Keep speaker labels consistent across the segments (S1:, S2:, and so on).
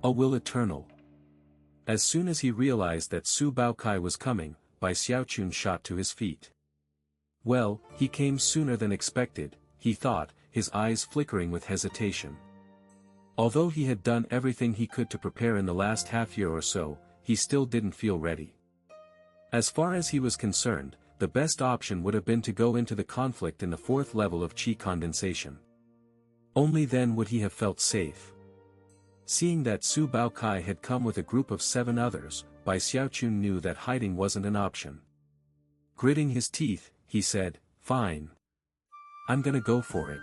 S1: A will eternal. As soon as he realized that Xu Baocai was coming, Bai Xiaochun shot to his feet. Well, he came sooner than expected, he thought, his eyes flickering with hesitation. Although he had done everything he could to prepare in the last half year or so, he still didn't feel ready. As far as he was concerned, the best option would have been to go into the conflict in the 4th level of Qi condensation. Only then would he have felt safe. Seeing that Xu Baocai had come with a group of 7 others, Bai Xiaochun knew that hiding wasn't an option. Gritting his teeth, he said, "Fine. I'm gonna go for it."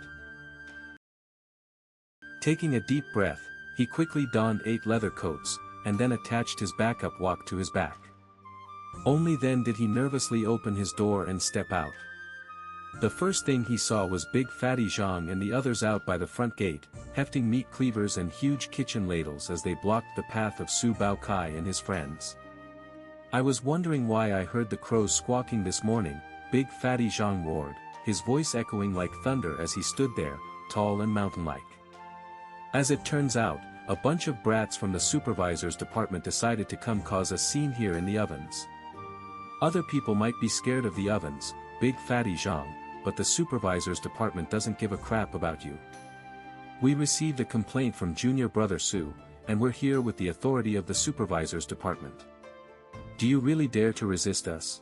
S1: Taking a deep breath, he quickly donned 8 leather coats, and then attached his backup walk to his back. Only then did he nervously open his door and step out. The first thing he saw was Big Fatty Zhang and the others out by the front gate, hefting meat cleavers and huge kitchen ladles as they blocked the path of Xu Baocai and his friends. "I was wondering why I heard the crows squawking this morning," Big Fatty Zhang roared, his voice echoing like thunder as he stood there, tall and mountain-like. As it turns out, a bunch of brats from the Supervisors Department decided to come cause a scene here in the ovens. "Other people might be scared of the ovens, Big Fatty Zhang, but the Supervisors Department doesn't give a crap about you. We received a complaint from junior brother Xu, and we're here with the authority of the Supervisors Department. Do you really dare to resist us?"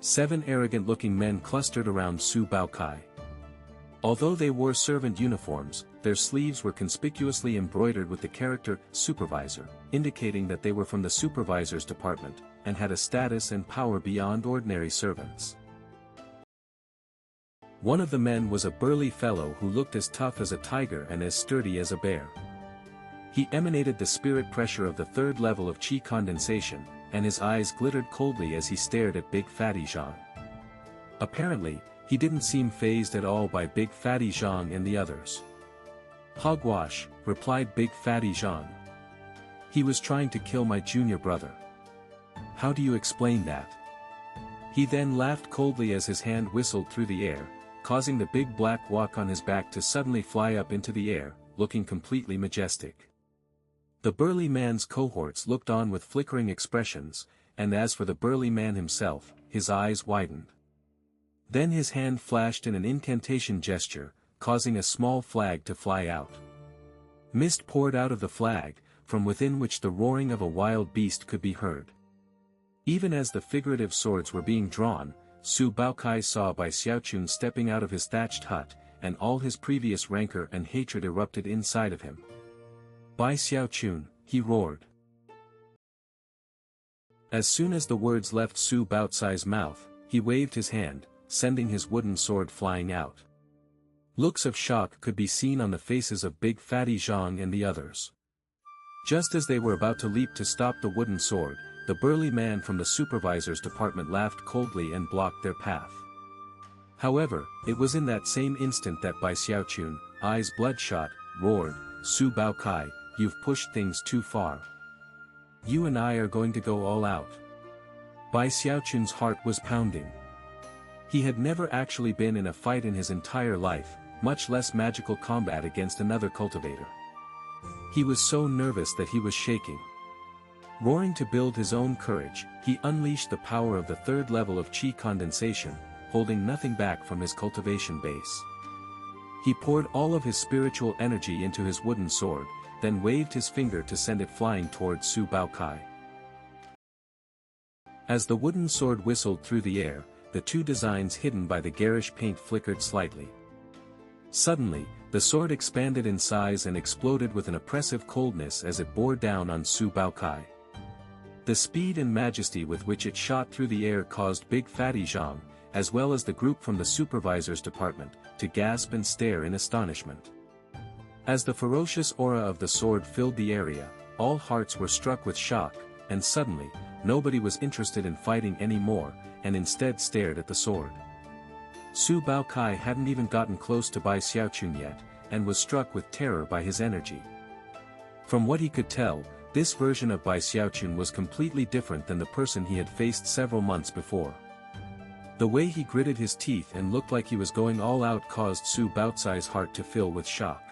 S1: 7 arrogant-looking men clustered around Xu Baocai. Although they wore servant uniforms, their sleeves were conspicuously embroidered with the character "Supervisor," indicating that they were from the Supervisors Department, and had a status and power beyond ordinary servants. One of the men was a burly fellow who looked as tough as a tiger and as sturdy as a bear. He emanated the spirit pressure of the 3rd level of Qi condensation, and his eyes glittered coldly as he stared at Big Fatty Zhang. Apparently, he didn't seem fazed at all by Big Fatty Zhang and the others. "Hogwash," replied Big Fatty Zhang. "He was trying to kill my junior brother." "How do you explain that?" He then laughed coldly as his hand whistled through the air, causing the big black walk on his back to suddenly fly up into the air, looking completely majestic. The burly man's cohorts looked on with flickering expressions, and as for the burly man himself, his eyes widened. Then his hand flashed in an incantation gesture, causing a small flag to fly out. Mist poured out of the flag, from within which the roaring of a wild beast could be heard. Even as the figurative swords were being drawn, Xu Baocai saw Bai Xiaochun stepping out of his thatched hut, and all his previous rancor and hatred erupted inside of him. "Bai Xiaochun," he roared. As soon as the words left Xu Baocai's mouth, he waved his hand, sending his wooden sword flying out. Looks of shock could be seen on the faces of Big Fatty Zhang and the others. Just as they were about to leap to stop the wooden sword, the burly man from the Supervisors Department laughed coldly and blocked their path. However, it was in that same instant that Bai Xiaochun, eyes bloodshot, roared, "Xu Baocai, you've pushed things too far. You and I are going to go all out." Bai Xiaochun's heart was pounding. He had never actually been in a fight in his entire life, much less magical combat against another cultivator. He was so nervous that he was shaking. Roaring to build his own courage, he unleashed the power of the 3rd level of Qi condensation, holding nothing back from his cultivation base. He poured all of his spiritual energy into his wooden sword, then waved his finger to send it flying towards Xu Baocai. As the wooden sword whistled through the air, the 2 designs hidden by the garish paint flickered slightly. Suddenly, the sword expanded in size and exploded with an oppressive coldness as it bore down on Xu Baocai. The speed and majesty with which it shot through the air caused Big Fatty Zhang, as well as the group from the Supervisors Department, to gasp and stare in astonishment. As the ferocious aura of the sword filled the area, all hearts were struck with shock, and suddenly, nobody was interested in fighting anymore, and instead stared at the sword. Xu Baocai hadn't even gotten close to Bai Xiaochun yet, and was struck with terror by his energy. From what he could tell, this version of Bai Xiaochun was completely different than the person he had faced several months before. The way he gritted his teeth and looked like he was going all out caused Xu Baocai's heart to fill with shock.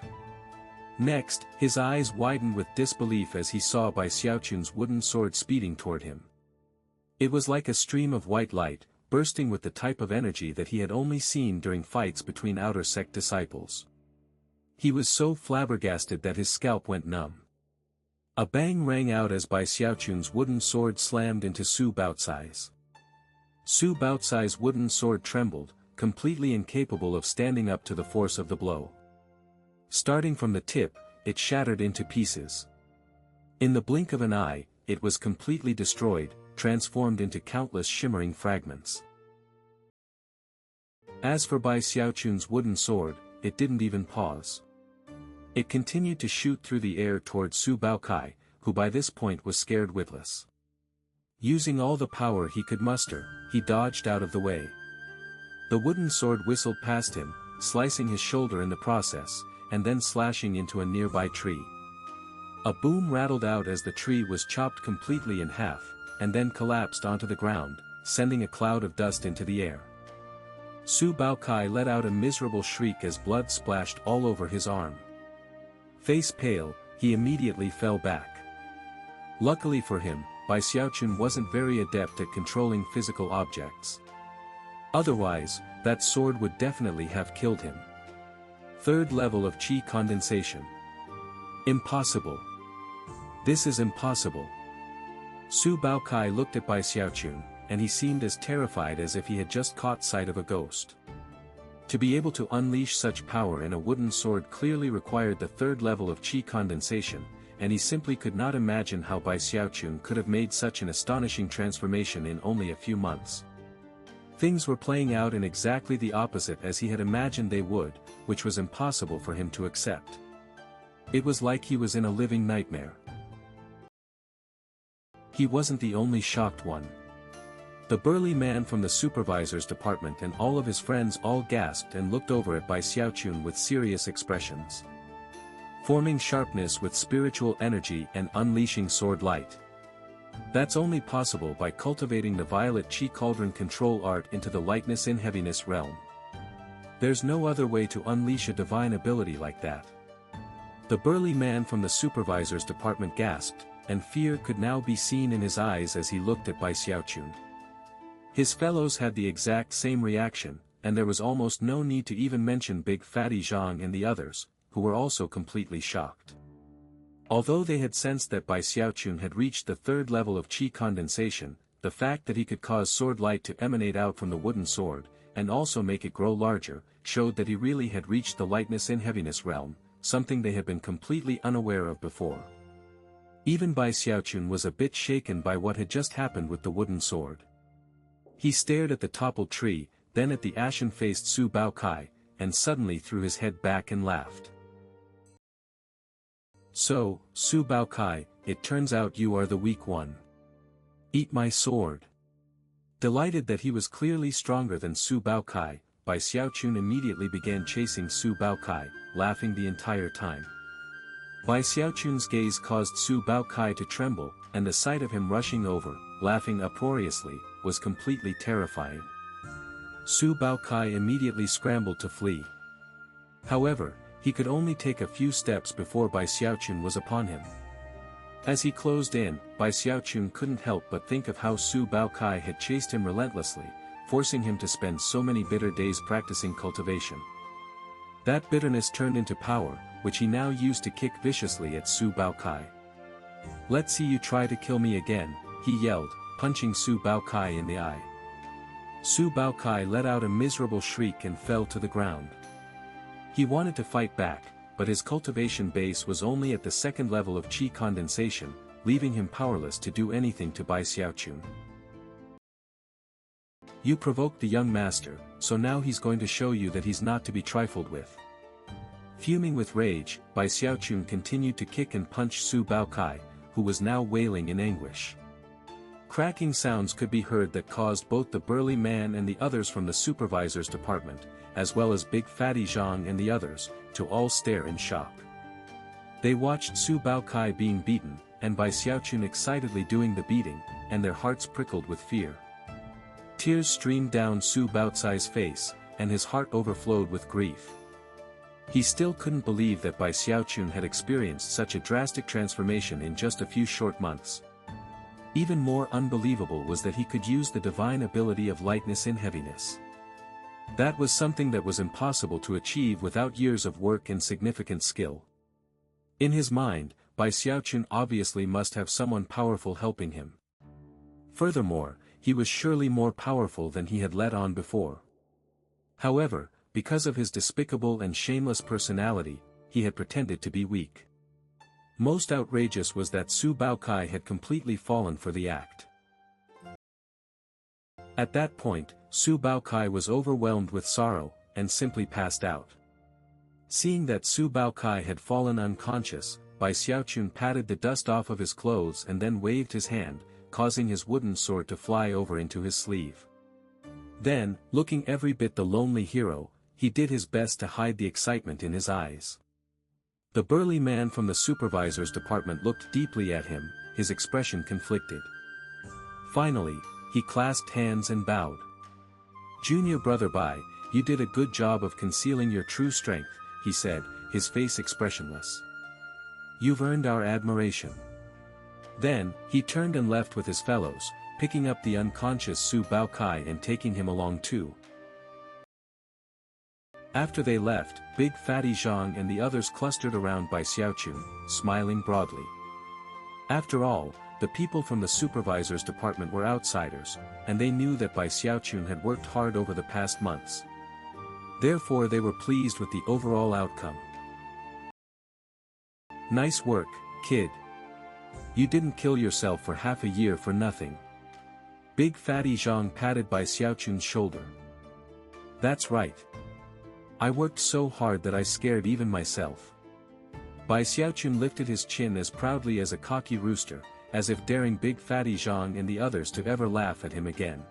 S1: Next, his eyes widened with disbelief as he saw Bai Xiaochun's wooden sword speeding toward him. It was like a stream of white light, bursting with the type of energy that he had only seen during fights between outer sect disciples. He was so flabbergasted that his scalp went numb. A bang rang out as Bai Xiaochun's wooden sword slammed into Xu Baocai's. Xu Baocai's wooden sword trembled, completely incapable of standing up to the force of the blow. Starting from the tip, it shattered into pieces. In the blink of an eye, it was completely destroyed, transformed into countless shimmering fragments. As for Bai Xiaochun's wooden sword, it didn't even pause. It continued to shoot through the air toward Xu Baocai, who by this point was scared witless. Using all the power he could muster, he dodged out of the way. The wooden sword whistled past him, slicing his shoulder in the process, and then slashing into a nearby tree. A boom rattled out as the tree was chopped completely in half, and then collapsed onto the ground, sending a cloud of dust into the air. Xu Baocai let out a miserable shriek as blood splashed all over his arm. Face pale, he immediately fell back. Luckily for him, Bai Xiaochun wasn't very adept at controlling physical objects. Otherwise, that sword would definitely have killed him. Third level of Qi condensation. Impossible. This is impossible. Xu Baocai looked at Bai Xiaochun, and he seemed as terrified as if he had just caught sight of a ghost. To be able to unleash such power in a wooden sword clearly required the third level of Qi condensation, and he simply could not imagine how Bai Xiaochun could have made such an astonishing transformation in only a few months. Things were playing out in exactly the opposite as he had imagined they would, which was impossible for him to accept. It was like he was in a living nightmare. He wasn't the only shocked one. The burly man from the Supervisors Department and all of his friends all gasped and looked over at Bai Xiaochun with serious expressions. Forming sharpness with spiritual energy and unleashing sword light. That's only possible by cultivating the violet Qi cauldron control art into the Lightness-in-Heaviness realm. There's no other way to unleash a divine ability like that. The burly man from the Supervisors Department gasped, and fear could now be seen in his eyes as he looked at Bai Xiaochun. His fellows had the exact same reaction, and there was almost no need to even mention Big Fatty Zhang and the others, who were also completely shocked. Although they had sensed that Bai Xiaochun had reached the third level of Qi condensation, the fact that he could cause sword light to emanate out from the wooden sword, and also make it grow larger, showed that he really had reached the Lightness-in-Heaviness realm, something they had been completely unaware of before. Even Bai Xiaochun was a bit shaken by what had just happened with the wooden sword. He stared at the toppled tree, then at the ashen-faced Xu Baocai, and suddenly threw his head back and laughed. So, Xu Baocai, it turns out you are the weak one. Eat my sword. Delighted that he was clearly stronger than Xu Baocai, Bai Xiaochun immediately began chasing Xu Baocai, laughing the entire time. Bai Xiaochun's gaze caused Xu Baocai to tremble, and the sight of him rushing over, laughing uproariously, was completely terrifying. Xu Baocai immediately scrambled to flee. However, he could only take a few steps before Bai Xiaochun was upon him. As he closed in, Bai Xiaochun couldn't help but think of how Xu Baocai had chased him relentlessly, forcing him to spend so many bitter days practicing cultivation. That bitterness turned into power, which he now used to kick viciously at Xu Baocai. "Let's see you try to kill me again," he yelled, punching Xu Baocai in the eye. Xu Baocai let out a miserable shriek and fell to the ground. He wanted to fight back, but his cultivation base was only at the second level of Qi condensation, leaving him powerless to do anything to Bai Xiaochun. "You provoked the young master, so now he's going to show you that he's not to be trifled with." Fuming with rage, Bai Xiaochun continued to kick and punch Xu Baocai, who was now wailing in anguish. Cracking sounds could be heard that caused both the burly man and the others from the Supervisors Department, as well as Big Fatty Zhang and the others, to all stare in shock. They watched Xu Baocai being beaten, and Bai Xiaochun excitedly doing the beating, and their hearts prickled with fear. Tears streamed down Xu Baocai's face, and his heart overflowed with grief. He still couldn't believe that Bai Xiaochun had experienced such a drastic transformation in just a few short months. Even more unbelievable was that he could use the divine ability of Lightness-in-Heaviness. That was something that was impossible to achieve without years of work and significant skill. In his mind, Bai Xiaochun obviously must have someone powerful helping him. Furthermore, he was surely more powerful than he had let on before. However, because of his despicable and shameless personality, he had pretended to be weak. Most outrageous was that Xu Baocai had completely fallen for the act. At that point, Xu Baocai was overwhelmed with sorrow, and simply passed out. Seeing that Xu Baocai had fallen unconscious, Bai Xiaochun patted the dust off of his clothes and then waved his hand, causing his wooden sword to fly over into his sleeve. Then, looking every bit the lonely hero, he did his best to hide the excitement in his eyes. The burly man from the Supervisors Department looked deeply at him, his expression conflicted. Finally, he clasped hands and bowed. "Junior brother Bai, you did a good job of concealing your true strength," he said, his face expressionless. "You've earned our admiration." Then, he turned and left with his fellows, picking up the unconscious Xu Baocai and taking him along too. After they left, Big Fatty Zhang and the others clustered around Bai Xiaochun, smiling broadly. After all, the people from the Supervisors Department were outsiders, and they knew that Bai Xiaochun had worked hard over the past months. Therefore they were pleased with the overall outcome. "Nice work, kid. You didn't kill yourself for half a year for nothing." Big Fatty Zhang patted Bai Xiaochun's shoulder. "That's right. I worked so hard that I scared even myself." Bai Xiaochun lifted his chin as proudly as a cocky rooster, as if daring Big Fatty Zhang and the others to ever laugh at him again.